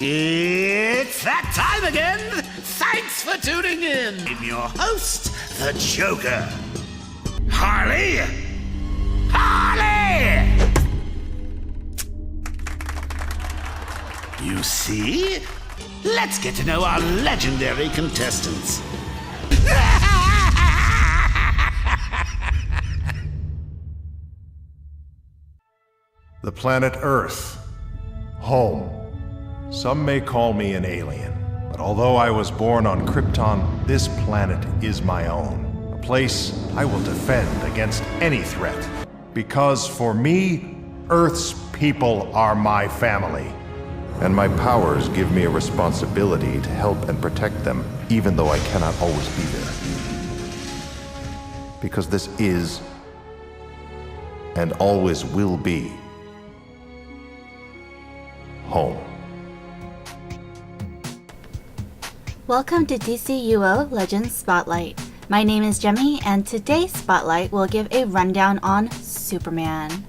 It's that time again! Thanks for tuning in! I'm your host, the Joker. Harley! Harley! You see? Let's get to know our legendary contestants. The planet Earth. Home. Some may call me an alien, but although I was born on Krypton, this planet is my own. A place I will defend against any threat. Because for me, Earth's people are my family. And my powers give me a responsibility to help and protect them, even though I cannot always be there. Because this is, and always will be, home. Welcome to DCUO Legends Spotlight. My name is Jemmy, and today's Spotlight will give a rundown on Superman.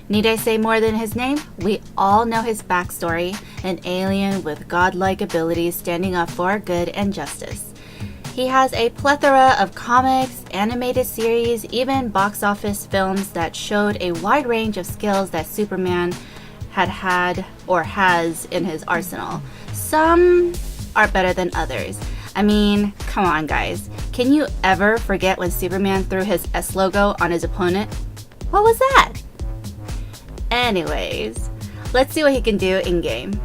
Need I say more than his name? We all know his backstory, an alien with godlike abilities standing up for good and justice. He has a plethora of comics, animated series, even box office films that showed a wide range of skills that Superman had or has in his arsenal. Some are better than others. I mean, come on guys. Can you ever forget when Superman threw his S logo on his opponent? What was that? Anyways, let's see what he can do in-game.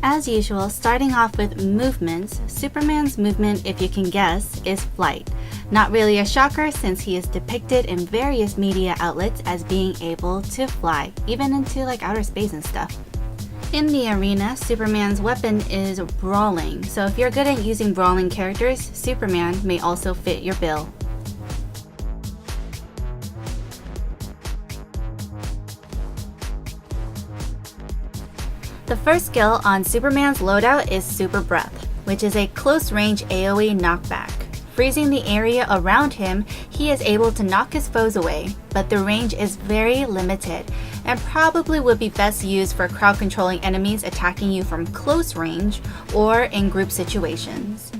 As usual, starting off with movements, Superman's movement, if you can guess, is flight. Not really a shocker since he is depicted in various media outlets as being able to fly, even into like outer space and stuff. In the arena, Superman's weapon is brawling, so if you're good at using brawling characters, Superman may also fit your bill. The first skill on Superman's loadout is Super Breath, which is a close-range AoE knockback. Freezing the area around him, he is able to knock his foes away, but the range is very limited and probably would be best used for crowd-controlling enemies attacking you from close range or in group situations.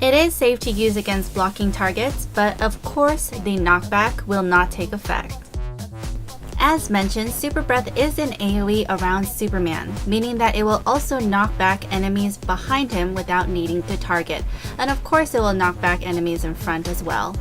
It is safe to use against blocking targets, but of course the knockback will not take effect. As mentioned, Super Breath is an AoE around Superman, meaning that it will also knock back enemies behind him without needing to target, and of course it will knock back enemies in front as well.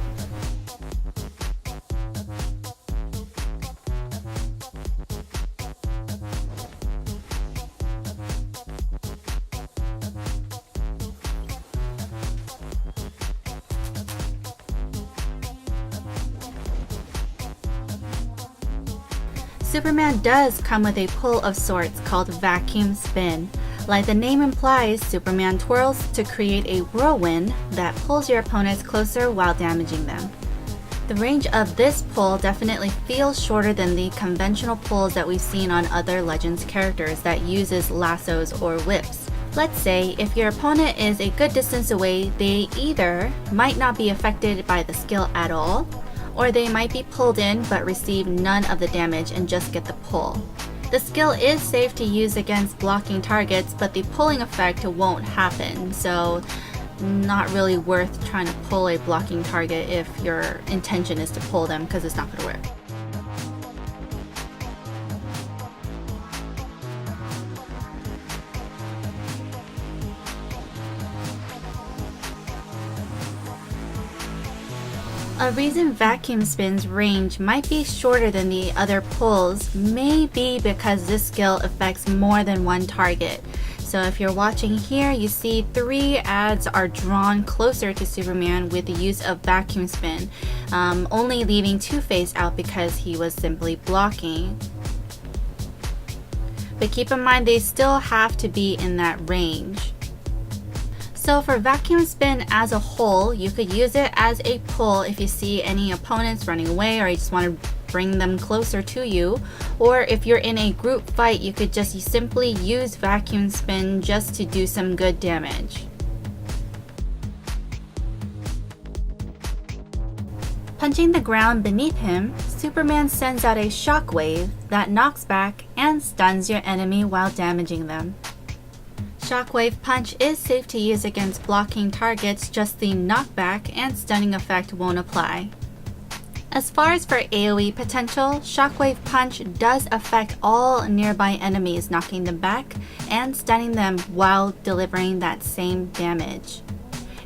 Superman does come with a pull of sorts called Vacuum Spin. Like the name implies, Superman twirls to create a whirlwind that pulls your opponents closer while damaging them. The range of this pull definitely feels shorter than the conventional pulls that we've seen on other Legends characters that uses lassos or whips. Let's say if your opponent is a good distance away, they either might not be affected by the skill at all, or they might be pulled in but receive none of the damage and just get the pull. The skill is safe to use against blocking targets, but the pulling effect won't happen, so not really worth trying to pull a blocking target if your intention is to pull them, because it's not going to work. A reason Vacuum Spin's range might be shorter than the other pulls may be because this skill affects more than one target. So if you're watching here, you see 3 ads are drawn closer to Superman with the use of Vacuum Spin, only leaving Two-Face out because he was simply blocking. But keep in mind they still have to be in that range. So for Vacuum Spin as a whole, you could use it as a pull if you see any opponents running away or you just want to bring them closer to you. Or if you're in a group fight, you could just simply use Vacuum Spin just to do some good damage. Punching the ground beneath him, Superman sends out a shockwave that knocks back and stuns your enemy while damaging them. Shockwave Punch is safe to use against blocking targets, just the knockback and stunning effect won't apply. As far as for AoE potential, Shockwave Punch does affect all nearby enemies, knocking them back and stunning them while delivering that same damage.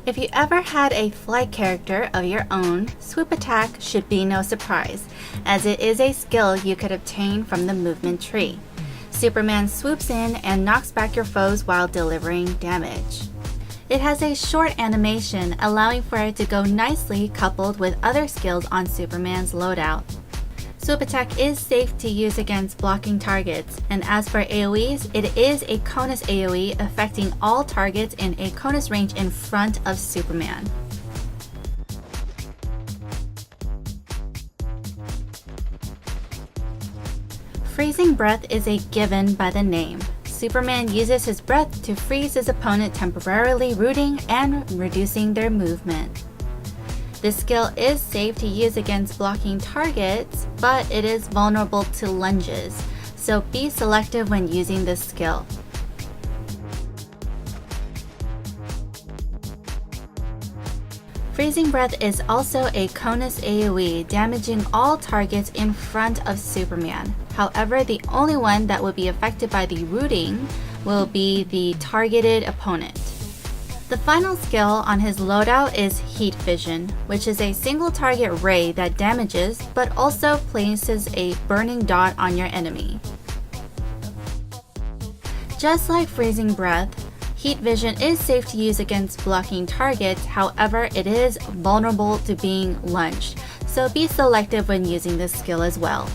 If you ever had a fly character of your own, Swoop Attack should be no surprise, as it is a skill you could obtain from the movement tree. Superman swoops in and knocks back your foes while delivering damage. It has a short animation, allowing for it to go nicely coupled with other skills on Superman's loadout. Swoop Attack is safe to use against blocking targets, and as for AoEs, it is a Conus AoE affecting all targets in a Conus range in front of Superman. Freezing Breath is a given by the name. Superman uses his breath to freeze his opponent, temporarily rooting and reducing their movement. This skill is safe to use against blocking targets, but it is vulnerable to lunges, so be selective when using this skill. Freezing Breath is also a Conus AoE, damaging all targets in front of Superman. However, the only one that will be affected by the rooting will be the targeted opponent. The final skill on his loadout is Heat Vision, which is a single target ray that damages but also places a burning dot on your enemy. Just like Freezing Breath, Heat Vision is safe to use against blocking targets, however it is vulnerable to being lunged, so be selective when using this skill as well.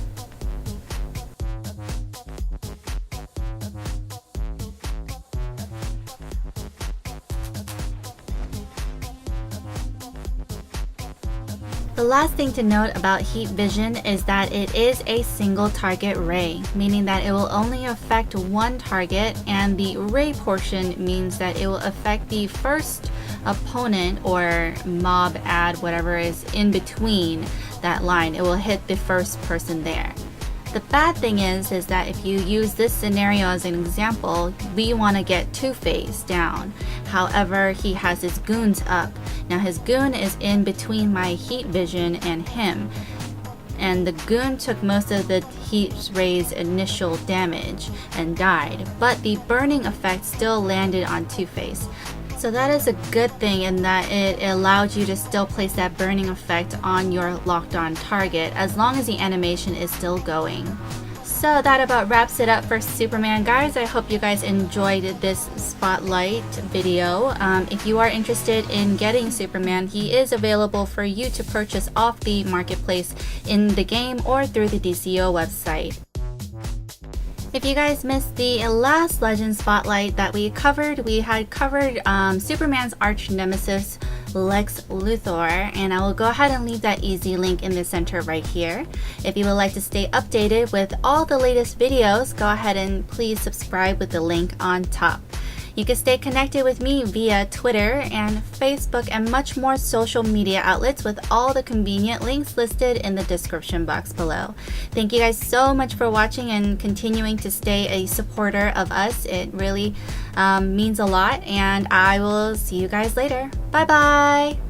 The last thing to note about Heat Vision is that it is a single target ray, meaning that it will only affect one target, and the ray portion means that it will affect the first opponent or mob ad, whatever is in between that line. It will hit the first person there. The bad thing is that if you use this scenario as an example, we want to get Two-Face down. However, he has his goons up. Now his goon is in between my Heat Vision and him, and the goon took most of the heat ray's initial damage and died, but the burning effect still landed on Two-Face. So that is a good thing in that it allowed you to still place that burning effect on your locked on target as long as the animation is still going. So that about wraps it up for Superman, guys. I hope you guys enjoyed this spotlight video. If you are interested in getting Superman, he is available for you to purchase off the marketplace in the game or through the DCUO website. If you guys missed the last Legend Spotlight that we had covered Superman's arch nemesis, Lex Luthor, and I will go ahead and leave that easy link in the center right here. If you would like to stay updated with all the latest videos, go ahead and please subscribe with the link on top. You can stay connected with me via Twitter and Facebook and much more social media outlets with all the convenient links listed in the description box below. Thank you guys so much for watching and continuing to stay a supporter of us. It really means a lot, and I will see you guys later. Bye bye!